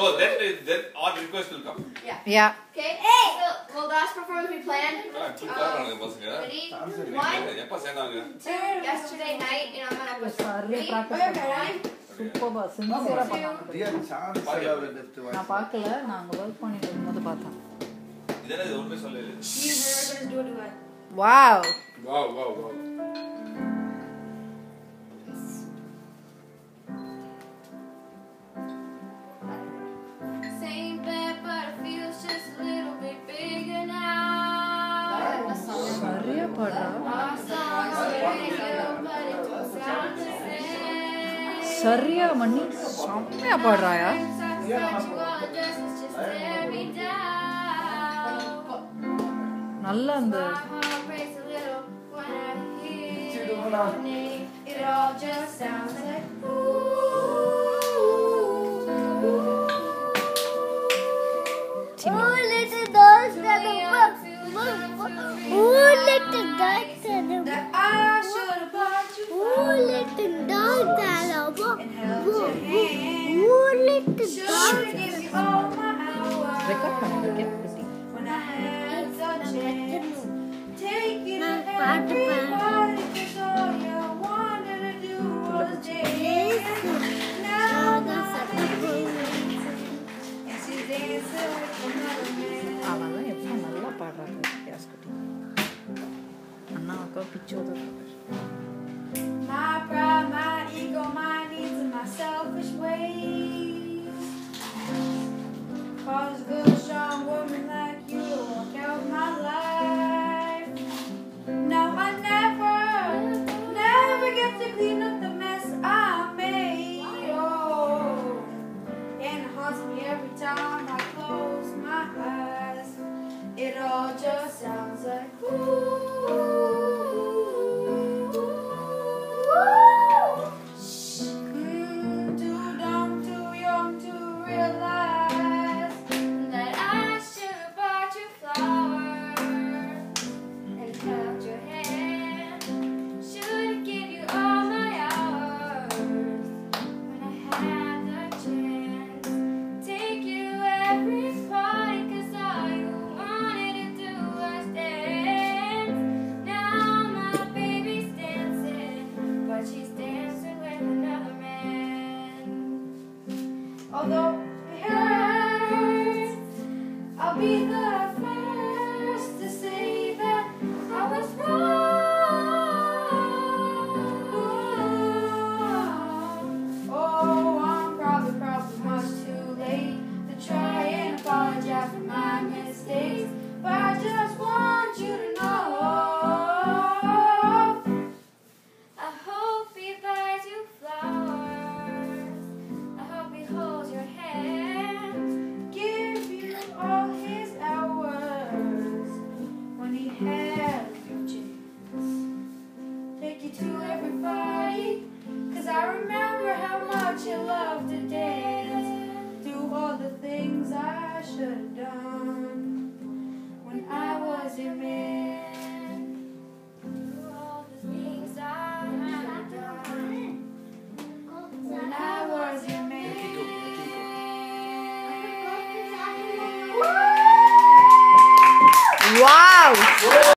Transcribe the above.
No, then our request will come. Yeah. Okay. Well, last performance we planned. Ready? 1, 2. Yesterday night, and I'm gonna put. Ready? சூப்பரா சின்சியரா பண்ணாங்க. நான் பார்க்கல, நான் அங்க வர்க் பண்ணிட்டு இருக்கும்போது பார்த்தேன். இதெல்லாம் இது ஒண்ணுமே சொல்லல. Wow. Wow. Same bed, but it feels just a little bit bigger now. சரியா பாடுறா. Our songs are radio, but it don't sound the same. சரியா மண்ணி செம்மையா பாடுறாயா. நல்லா அந்த record பண்ணிருக்கேன். அவெல்லாம் எப்போ நல்லா பாடுறாங்க கேஸ்கட்டி. அண்ணா அக்கா பிச்சோட My pride, my ego, my needs, and my selfish ways cause a good, strong woman like you to walk out my life. Now I never get to clean up the mess I made. Oh, and it haunts me every time I close my eyes. It all just sounds like too dumb, too young to realize that I should have bought you flowers and held your hand. Should have given you all my hours when I had the chance. Take you every party 'cause all you wanted to do was dance. Now my baby's dancing, but she's dancing with another man. although it hurts, I'll be the first to say that I was wrong. Oh, I'm probably much too late to try and apologize for my mistakes, but I just want you to know I hope he buys you flowers. I hope he holds your hand. give you all his hours when he has a chance. Take you to every party, 'cause I remember how much you loved to dance. Do all the things I should have done when I was your man.